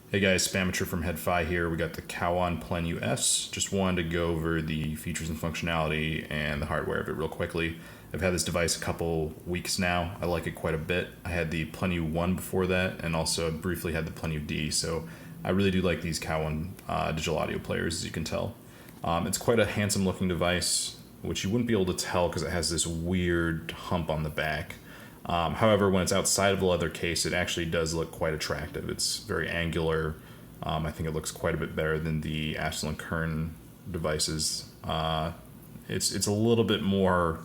Hey guys, Spamature from HeadFi here. We got the Cowon Plenue S. Just wanted to go over the features and functionality and the hardware of it real quickly. I've had this device a couple weeks now. I like it quite a bit. I had the Plenue 1 before that, and also briefly had the Plenue D, so I really do like these Cowon digital audio players, as you can tell. It's quite a handsome looking device, which you wouldn't be able to tell because it has this weird hump on the back. However, when it's outside of the leather case, it actually does look quite attractive. It's very angular. I think it looks quite a bit better than the Ashton Kern devices. It's a little bit more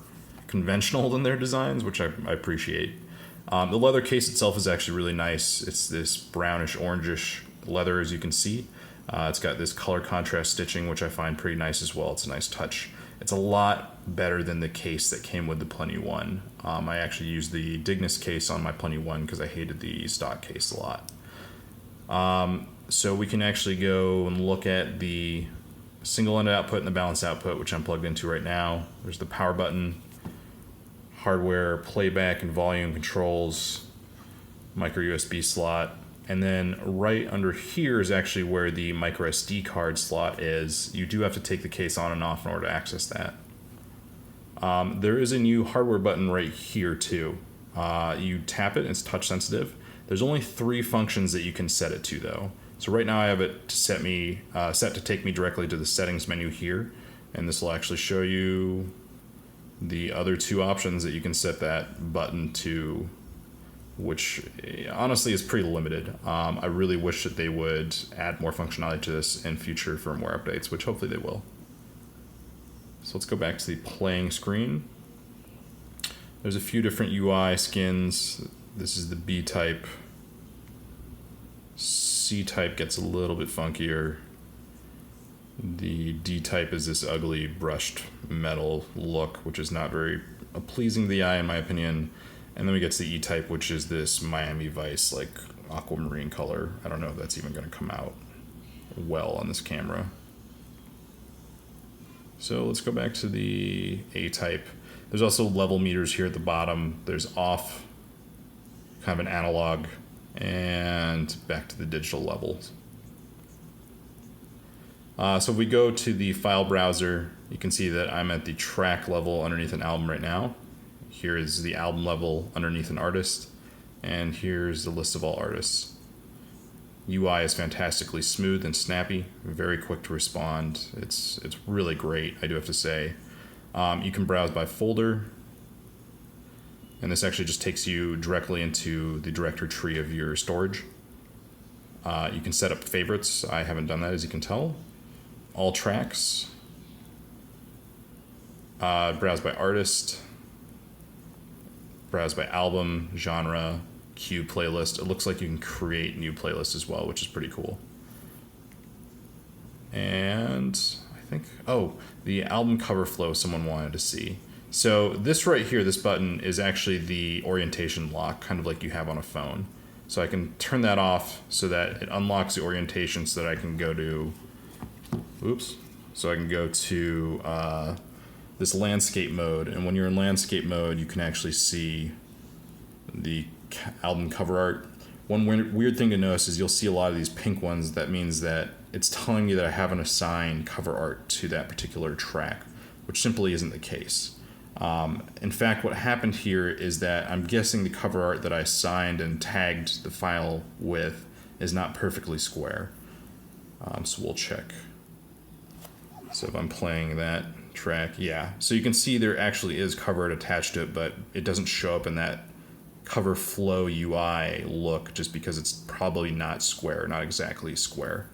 conventional than their designs, which I appreciate. The leather case itself is actually really nice. It's this brownish orangish leather, as you can see. It's got this color contrast stitching, which I find pretty nice as well. It's a nice touch. It's a lot better than the case that came with the Plenue 1. I actually used the Dignus case on my Plenue 1 because I hated the stock case a lot. So we can actually go and look at the single-ended output and the balanced output, which I'm plugged into right now. There's the power button, hardware, playback and volume controls, micro USB slot, and then right under here is actually where the micro SD card slot is. You do have to take the case on and off in order to access that. There is a new hardware button right here too. You tap it, it's touch sensitive. There's only 3 functions that you can set it to though. So right now I have it to set to take me directly to the settings menu here, and this will actually show you the other 2 options that you can set that button to, which honestly is pretty limited. I really wish that they would add more functionality to this in future firmware updates, which hopefully they will. So let's go back to the playing screen. There's a few different UI skins. This is the B type. C type gets a little bit funkier. The D type is this ugly brushed metal look, which is not very pleasing to the eye in my opinion. And then we get to the E type, which is this Miami Vice, like aquamarine color. I don't know if that's even going to come out well on this camera. So let's go back to the A type. There's also level meters here at the bottom. There's off, kind of an analog, and back to the digital levels. So if we go to the file browser, you can see that I'm at the track level underneath an album right now. Here is the album level underneath an artist, and here's the list of all artists. UI is fantastically smooth and snappy, very quick to respond. It's really great, I do have to say. You can browse by folder, and this actually just takes you directly into the directory tree of your storage. You can set up favorites. I haven't done that, as you can tell. All tracks. Browse by artist. Browse by album, genre, queue playlist. It looks like you can create new playlists as well, which is pretty cool. And I think, the album cover flow someone wanted to see. So this right here, this button, is actually the orientation lock, kind of like you have on a phone. So I can turn that off so that it unlocks the orientation so that I can go to, this landscape mode, and when you're in landscape mode you can actually see the album cover art. One weird thing to notice is you'll see a lot of these pink ones. That means that it's telling you that I haven't assigned cover art to that particular track, which simply isn't the case. In fact, what happened here is that I'm guessing the cover art that I assigned and tagged the file with is not perfectly square. So we'll check. So if I'm playing that track, yeah. So you can see there actually is cover art attached to it, but it doesn't show up in that cover flow UI look just because it's probably not square, not exactly square.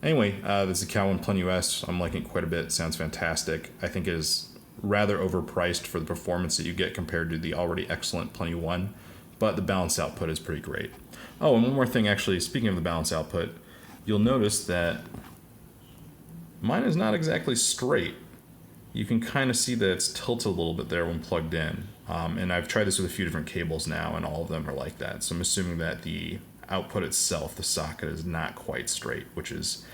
Anyway, this is the Cowon Plenue S. I'm liking it quite a bit. It sounds fantastic. I think it is rather overpriced for the performance that you get compared to the already excellent Plenue 1, but the balance output is pretty great. Oh, and one more thing actually, speaking of the balance output, you'll notice that mine is not exactly straight. You can kind of see that it's tilted a little bit there when plugged in. And I've tried this with a few different cables now, and all of them are like that. So I'm assuming that the output itself, the socket, is not quite straight, which is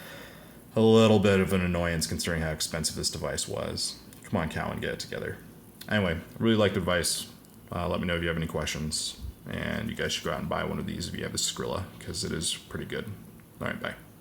a little bit of an annoyance considering how expensive this device was. Come on, Cowon, get it together. Anyway, really like the device. Let me know if you have any questions. And you guys should go out and buy one of these if you have the Skrilla, because it is pretty good. All right, bye.